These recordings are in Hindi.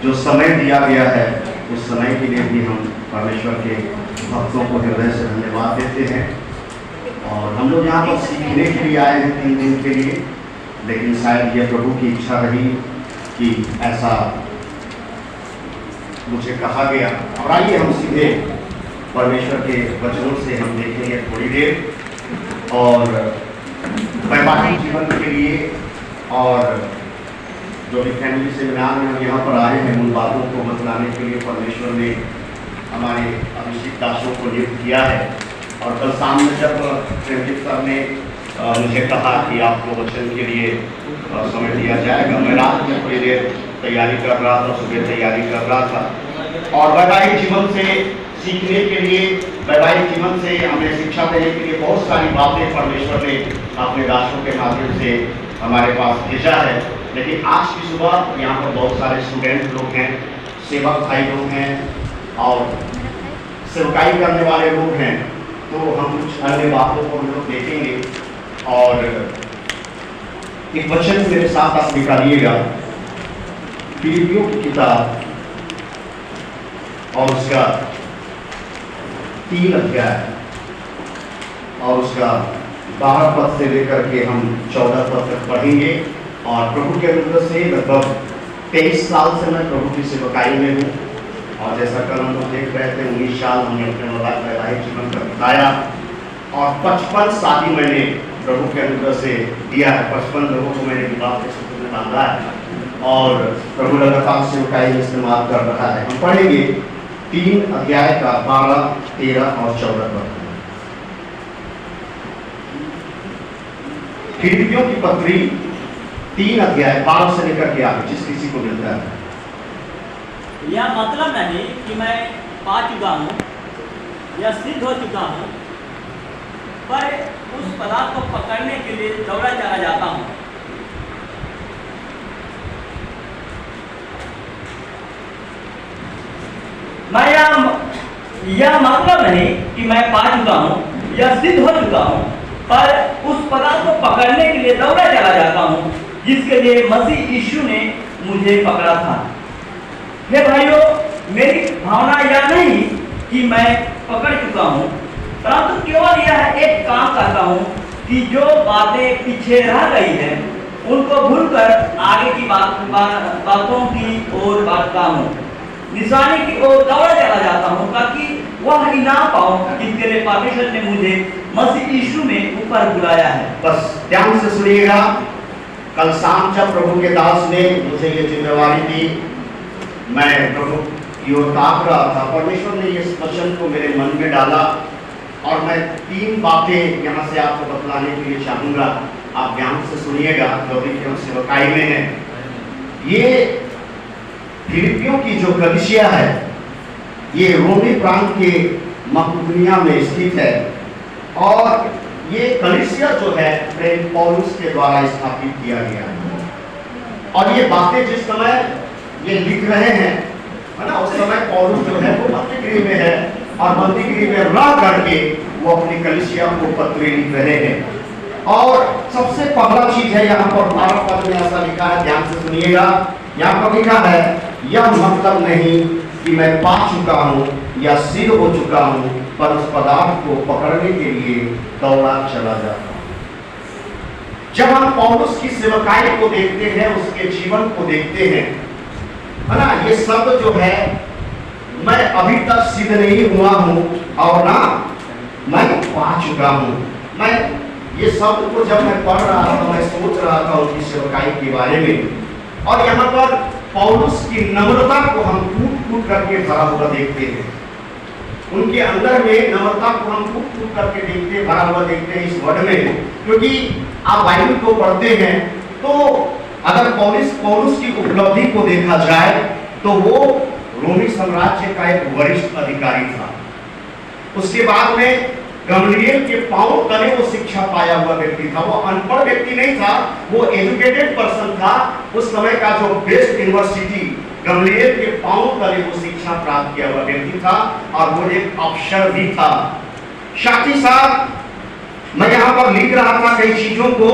जो समय दिया गया है उस समय के लिए भी हम परमेश्वर के भक्तों को हृदय से धन्यवाद देते हैं। और हम लोग यहाँ पर सीखने के लिए आए हैं 3 दिन के लिए, लेकिन शायद ये प्रभु की इच्छा रही कि ऐसा मुझे कहा गया। और आइए हम सीधे परमेश्वर के वचनों से हम देखेंगे थोड़ी देर, और वैवाहिक जीवन के लिए और जो भी फैमिली सेमिनार में हम यहाँ पर आए हैं उन बातों को बतलाने के लिए परमेश्वर ने हमारे अभिषेक दासों को नियुक्त किया है। और कल शाम में जब प्रेमजीत सर ने मुझे कहा कि आपको वचन के लिए समय दिया जाएगा, मैं रात में थोड़ी देर तैयारी कर रहा था, सुबह तैयारी कर रहा था। और वैवाहिक जीवन से सीखने के लिए, वैवाहिक जीवन से हमें शिक्षा देने के लिए बहुत सारी बातें परमेश्वर ने अपने दासों के माध्यम से हमारे पास भेजा है। लेकिन आज की सुबह यहाँ पर बहुत सारे स्टूडेंट लोग हैं, सेवक भाई लोग हैं और सेवकाई करने वाले लोग हैं, तो हम कुछ अन्य बातों को हम लोग देखेंगे। और एक वचन मेरे साथ आप निकालिएगा, फिलिपियों की किताब और उसका 3 अध्याय और उसका 12 पद से लेकर के हम 14 पद तक पढ़ेंगे। और प्रभु के अनुग्रह से लगभग 23 साल से मैं प्रभु की सेवकाई में हूँ, और जैसा कल हम लोग देख रहे थे 19 साल हमने अपने वैवाहिक जीवन का बिताया, और 55 शादी मैंने प्रभु के अनुग्रह से दिया है। 55 लोगों को मैंने विवाह के सूत्र में बांधा है, और प्रभु लगातार सेवकाई में इस्तेमाल कर रहा है। हम पढ़ेंगे 3 अध्याय का 12, 13 और 14 पद। फिलिपियों की पत्री 3 अध्याय 12 से लेकर के आगे, जिस किसी को मिलता है। यह मतलब नहीं कि मैं पा चुका हूँ या सिद्ध हो चुका हूँ, पर उस पदार्थ को पकड़ने के लिए दौड़ा चला जाता हूँ। मैं यह मतलब नहीं कि मैं पा चुका हूँ या सिद्ध हो चुका हूँ, पर उस पदार्थ को पकड़ने के लिए दौड़ा चला जाता हूँ जिसके लिए मसीह यीशु ने मुझे पकड़ा था। हे भाइयों, मेरी भावना यह नहीं कि मैं पकड़ चुका हूँ, परंतु केवल यह एक काम करता हूँ कि जो बातें पीछे रह गई है उनको भूलकर आगे की बातों की ओर बढ़ता हूँ, निशानी की ओर दौड़ा चला जाता हूँ, ताकि वह इनाम पाऊँ जिसके लिए परमेश्वर ने मुझे मसीह यीशु में ऊपर बुलाया है। बस ध्यान से सुनिएगा। कल शाम जब प्रभु के दास ने मुझे ये जिम्मेवारी दी, मैं प्रभु की ओर ताक रहा था, परमेश्वर ने इस वचन को मेरे मन में डाला, और मैं 3 बातें यहाँ से आपको बतलाने के लिए चाहूँगा। आप ध्यान से सुनिएगा, जो भी हम सेवकाई में है। ये फिलिपियों की जो कलीसिया है, ये रोमी प्रांत के मकदूनिया में स्थित है, और ये कलीसिया जो है प्रेम पौलुस के द्वारा स्थापित किया गया है। और ये बातें जिस समय ये लिख रहे हैं, है ना, उस समय पौलुस जो है वो बंदीगृह में है, और बंदीगृह में रह करके वो अपनी कलीसिया को पत्र लिख रहे हैं। और सबसे पहला चीज है यहाँ पर 12 पद में ऐसा लिखा है, ध्यान से सुनिएगा। यहाँ पर लिखा है, यह मतलब नहीं कि मैं पा चुका हूँ या सिद्ध हो चुका हूँ, पर उस पदार्थ को पकड़ने के लिए दौड़ा चला जाता हूँ। जब हम पौलुस की सेवकाई को देखते हैं, उसके जीवन को देखते हैं, है ना, ये शब्द जो है, मैं अभी तक सिद्ध नहीं हुआ हूँ और ना मैं पा चुका हूँ। मैं ये शब्द को जब मैं पढ़ रहा था, मैं सोच रहा था उनकी सेवकाई के बारे में, और यहाँ पर पौलुस की नम्रता को हम कूट कूट करके भरा हुआ देखते हैं। उनके अंदर में नम्रता को हम कूट कूट करके देखते, भरा हुआ देखते हैं इस वर्ड में। क्योंकि आप बाइबल को पढ़ते हैं तो अगर पौलुस की उपलब्धि को देखा जाए तो वो रोमी साम्राज्य का एक वरिष्ठ अधिकारी था। उसके बाद में गमलीएल के पांव तले वो शिक्षा पाया हुआ व्यक्ति था। वो अनपढ़ व्यक्ति नहीं था, वो एजुकेटेड पर्सन था। उस समय का जो बेस्ट यूनिवर्सिटी गमलीएल के पांव तले वो शिक्षा प्राप्त किया हुआ व्यक्ति था, और वो एक अफसर भी था। साथ ही साथ मैं यहाँ पर लिख रहा था कई चीजों को,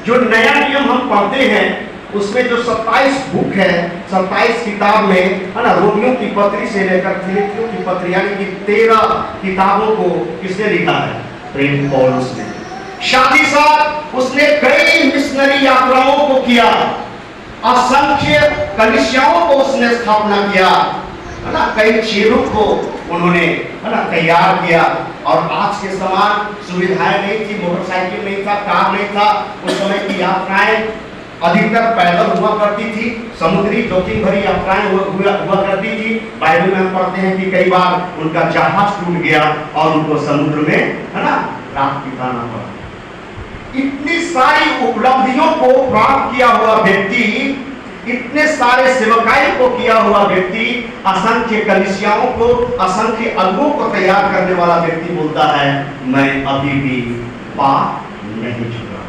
जो नया नियम हम पढ़ते हैं उसमें जो 27 बुक है, 27 किताब में, है ना, रोमियो की पत्री से लेकर फिलिपियों की पत्री, यानी कि 13 किताबों को किसने लिखा है? प्रेरित पौलुस ने। साथ ही साथ उसने कई मिशनरी यात्राओं को किया, असंख्य कलीसियाओं को उसने स्थापना किया, है ना, कई चेलों को उन्होंने, है ना, तैयार किया। और आज के समान सुविधाएं नहीं थी, मोटरसाइकिल नहीं था, कार नहीं था। उस समय की यात्राएं अधिकतर पैदल हुआ करती थी, समुद्री जोखिम भरी यात्राएं हुआ करती थी। बाइबल में हम पढ़ते हैं कि कई बार उनका जहाज टूट गया और उनको समुद्र में, है ना, रात बिताना पड़ा। इतनी सारी उपलब्धियों को प्राप्त किया हुआ व्यक्ति, इतने सारे सेवकाई को किया हुआ व्यक्ति, असंख्य कलीसियाओं को, असंख्य अगुओं को तैयार करने वाला व्यक्ति बोलता है, मैं अभी भी पाप नहीं चुका,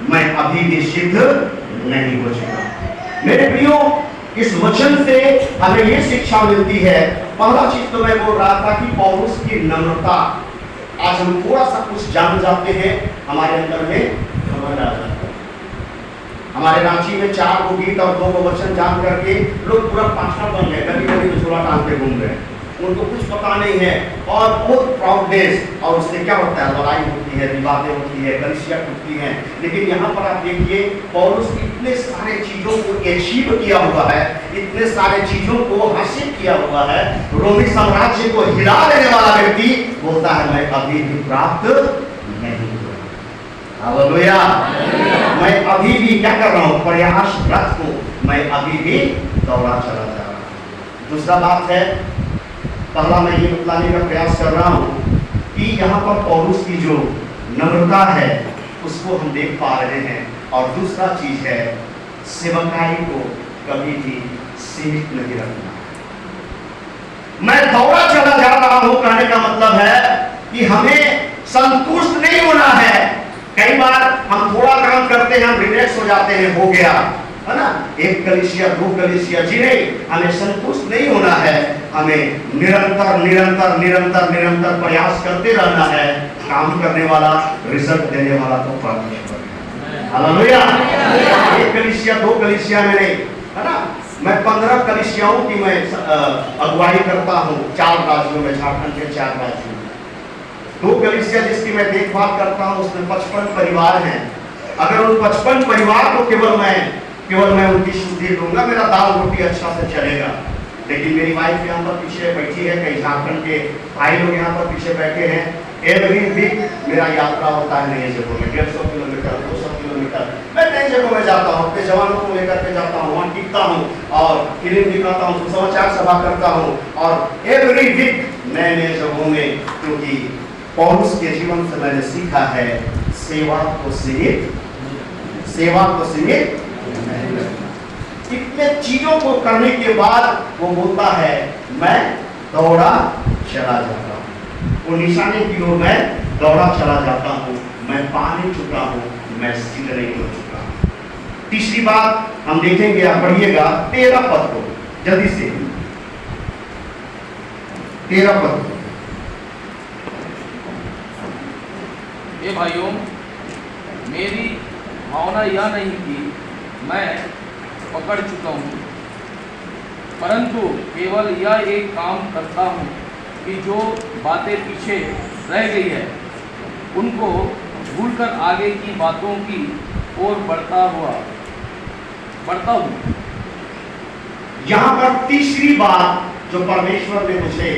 मैं अभी भी सिद्ध नहीं हो चुका। मेरे प्रियो, इस वचन से हमें यह शिक्षा मिलती है। पहला चीज तो मैं बोल रहा था कि पौलुस की नम्रता। आज हम थोड़ा सा कुछ जान जाते हैं, हमारे अंदर में समझ आ जाता है। हमारे रांची में 4 गो गीत और 2 गो वचन जान करके लोग पूरा पास्टर बन गए, गली गली में झोला टांग के घूम रहे, उनको कुछ पता नहीं है। और बहुत प्राउडनेस, और उससे क्या होता है? लड़ाई होती है, विवादें होती है, कलीसिया टूटती हैं। लेकिन यहाँ पर आप देखिए, पौलुस इतने सारे चीजों को अचीव किया हुआ है, इतने सारे चीजों को हासिल किया हुआ है। रोमी साम्राज्य को हिला देने वाला व्यक्ति बोलता है, मैं अभी भी प्राप्त नहीं हुआ। हालेलुया। मैं अभी भी क्या कर रहा हूँ? प्रयासरत हूँ, मैं अभी भी दौड़ा चला जा रहा हूँ। दूसरा बात है, पहला मैं ये बताने का प्रयास कर रहा हूँ कि यहाँ पर पौलुस की जो नम्रता है उसको हम देख पा रहे हैं। और दूसरा चीज है, सेवकाई को कभी भी सीमित नहीं रखना। मैं दौड़ा चला जा रहा हूँ कहने का मतलब है कि हमें संतुष्ट नहीं होना है। कई बार हम थोड़ा काम करते हैं, हम रिलैक्स हो जाते हैं, हो गया, है ना, 1 कलीसिया 2 कलीसिया, जी नहीं, हमें संतुष्ट नहीं होना है। हमें निरंतर निरंतर निरंतर निरंतर प्रयास करते रहना है। काम करने वाला, रिजल्ट देने वाला तो परमेश्वर है। हालेलुया। 1 कलीसिया 2 कलीसिया में नहीं, है ना, मैं 15 कलीसियाओं की मैं अगुवाई करता हूँ 4 राज्यों में, झारखंड के 4 राज्यों में। 2 कलीसिया जिसकी मैं देखभाल करता हूँ उसमें 55 परिवार हैं। अगर उन 55 परिवार को केवल मैं उनकी शुद्धि दूंगा, मेरा दाल रोटी अच्छा से चलेगा। लेकिन मेरी वाइफ यहाँ पर पीछे बैठी है, कई झारखंड के भाई लोग यहाँ पर पीछे बैठे हैं। एवरी वीक मेरा यात्रा होता है नई जगहों में, 150 किलोमीटर 200 किलोमीटर मैं नई जगहों में जाता हूँ, अपने जवानों को लेकर के जाता हूँ, वहाँ टिकता हूँ और फिल्म दिखाता हूँ, समाचार सभा करता हूँ। और एवरी वीक नए नए जगहों में, क्योंकि पौलुस के जीवन से मैंने सीखा है, सेवा को सीमित नहीं रखना। इतने चीजों को करने के बाद वो बोलता है, मैं दौड़ा चला जाता हूँ, वो निशाने की ओर मैं दौड़ा चला जाता हूँ, मैं पा नहीं चुका हूँ, मैं सिद्ध नहीं हो चुका हूँ। तीसरी बात हम देखेंगे, आप पढ़िएगा 13 पद को जल्दी से, 13 पद। हे भाइयों, मेरी भावना यह नहीं कि मैं पकड़ चुका हूँ, परंतु केवल यह एक काम करता हूँ कि जो बातें पीछे रह गई है उनको भूलकर आगे की बातों की ओर बढ़ता हूँ। यहाँ पर तीसरी बात जो परमेश्वर ने मुझे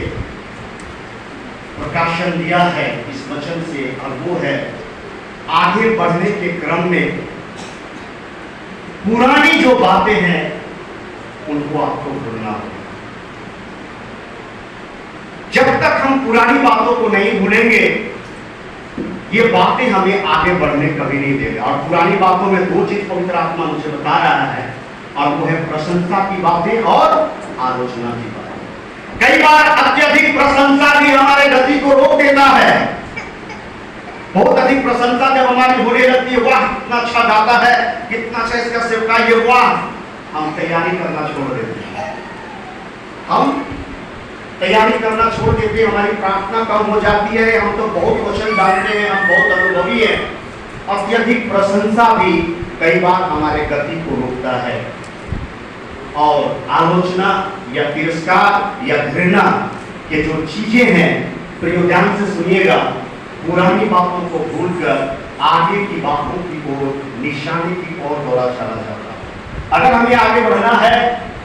प्रकाशन दिया है इस वचन से, और वो है आगे बढ़ने के क्रम में पुरानी जो बातें हैं उनको आपको भूलना होगा। जब तक हम पुरानी बातों को नहीं भूलेंगे, ये बातें हमें आगे बढ़ने कभी नहीं देंगे। और पुरानी बातों में 2 चीज पवित्र आत्मा मुझे बता रहा है, और वो है प्रशंसा की बातें और आलोचना की बातें। कई बार अत्यधिक प्रशंसा भी हमारे गति को रोक देता है। बहुत अधिक प्रशंसा जब हमारी होने लगती है, वाह कितना अच्छा गाता है, कितना अच्छा इसका सेवकाई है, वाह, हम तैयारी करना छोड़ देते हैं। हम तैयारी करना छोड़ देते हैं, हमारी प्रार्थना कम हो जाती है। हम तो बहुत वचन जानते हैं, हम बहुत अनुभवी हैं। अत्यधिक प्रशंसा भी कई बार हमारे गति को रोकता है और आलोचना या तिरस्कार या घृणा के जो चीजें हैं, प्रियो ध्यान से सुनिएगा, पुरानी बातों को भूलकर आगे की बातों की ओर, निशाने की ओर दौड़ा चला जाता है। अगर हमें आगे बढ़ना है,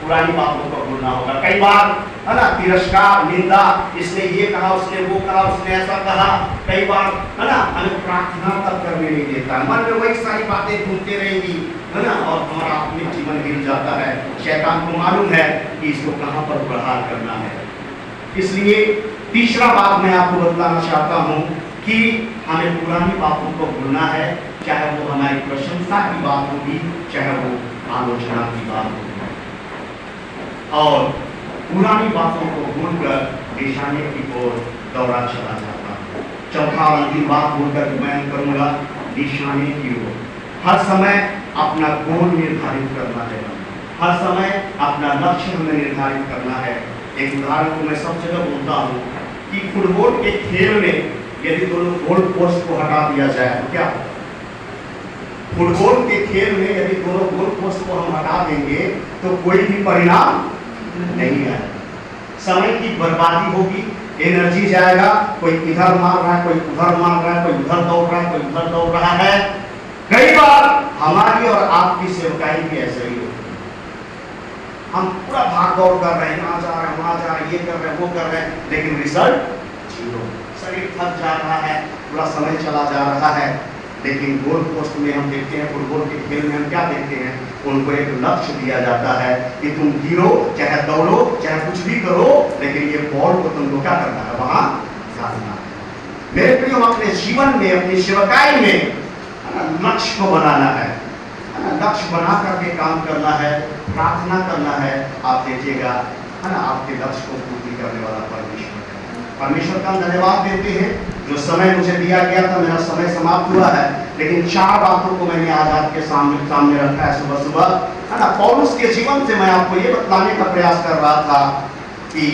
पुरानी बातों को भूलना होगा। कई बार है ना, तिरस्कार, निंदा, इसने ये कहा, उसने वो कहा, उसने ऐसा कहा, कई बार है ना हमें प्रार्थना तक करने नहीं देता है। मन में वही सारी बातें घूमते रहेंगी, है ना, और हमारा आत्मिक जीवन गिर जाता है। शैतान को मालूम है कि इसको कहां पर प्रहार करना है। इसलिए तीसरा बात मैं आपको बताना चाहता हूं कि हमें पुरानी बातों को भूलना है, चाहे वो हमारी प्रशंसा की बात होगी, चाहे वो आलोचना की बात होगी, और पुरानी बातों को भूलकर निशाने की ओर दौड़ा चला जाता है। चौथा और अंतिम बात बोलकर बयान करूंगा, निशाने की ओर। हर समय अपना गोल निर्धारित करना है, हर समय अपना लक्ष्य हमें निर्धारित करना है। एक उदाहरण को मैं सब जगह बोलता हूँ कि फुटबॉल के खेल में यदि दोनों गोल पोस्ट को हटा दिया जाए तो क्या होगा? फुटबॉल के खेल में यदि दोनों गोल पोस्ट को हम हटा देंगे तो कोई भी परिणाम नहीं आएगा। समय की बर्बादी होगी, एनर्जी जाएगा, कोई इधर मार रहा है, कोई उधर मार रहा है, कोई उधर दौड़ रहा है, कोई उधर दौड़ रहा है। कई बार हमारी और आपकी सेवकाई भी ऐसे ही होती है। हम पूरा भाग दौड़ कर रहे हैं, यहाँ जा रहे हैं, वहां जा रहे हैं, ये कर रहे हैं, वो कर रहे हैं, लेकिन रिजल्ट जीरो। शरीर थक जा रहा है, पूरा समय चला जा रहा है। लेकिन गोल पोस्ट में हम देखते हैं, फुटबॉल के खेल में हम क्या देखते हैं, उनको एक लक्ष्य दिया जाता है कि तुम गिरो, चाहे दौड़ो, चाहे कुछ भी करो, लेकिन ये बॉल को तुमको क्या करना है, वहां जाना है। मेरे प्रियो, अपने जीवन में, अपनी सेवकाई में लक्ष्य को बनाना है, लक्ष्य बना करके काम करना है, प्रार्थना करना है। आप देखिएगा, है ना, आपके लक्ष्य को पूर्ति करने वाला परमेश्वर का धन्यवाद देते हैं। जो समय मुझे दिया गया था, मेरा समय समाप्त हुआ है, लेकिन 4 बातों को मैंने आज आपके सामने रखा है सुबह सुबह, है ना। पौलुस के जीवन से मैं आपको ये बतलाने का प्रयास कर रहा था कि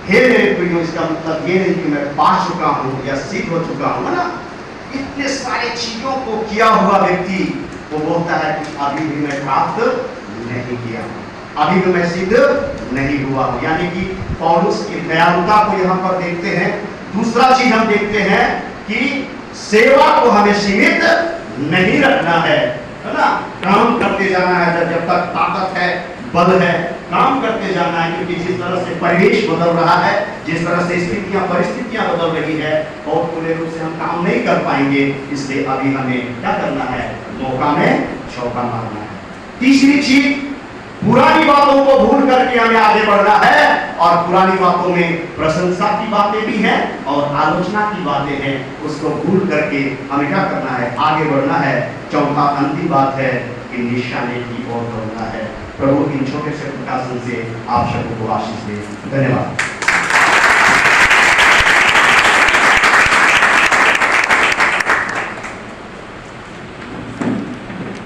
हे मेरे प्रियो, इसका मतलब ये नहीं कि मैं पा चुका हूँ या सिद्ध हो चुका हूँ, है ना। इतने सारे चीजों को किया हुआ व्यक्ति वो बोलता है कि अभी भी मैं प्राप्त नहीं किया हूँ, अभी भी मैं सिद्ध नहीं हुआ हूँ। यानी कि पौलुस की दयालुता को यहाँ पर देखते हैं। दूसरा चीज हम देखते हैं कि सेवा को हमें सीमित नहीं रखना है ना। काम करते जाना है, जब तक ताकत है, बल है, काम करते जाना है, क्योंकि जिस तरह से परिवेश बदल रहा है, जिस तरह से स्थितियां परिस्थितियां बदल रही है, और पूरे रूप से हम काम नहीं कर पाएंगे। इसलिए अभी हमें क्या करना है, मौका में चौका मारना है। तीसरी चीज, पुरानी बातों को भूल करके हमें आगे बढ़ना है, और पुरानी बातों में प्रशंसा की बातें भी हैं और आलोचना की बातें हैं, उसको भूल करके हमें क्या करना है, आगे बढ़ना है। चौथा अंतिम बात है कि निशाने की ओर दौड़ना है। प्रभु इन छोटे से प्रकाशन से आप सबको आशीष दे। धन्यवाद।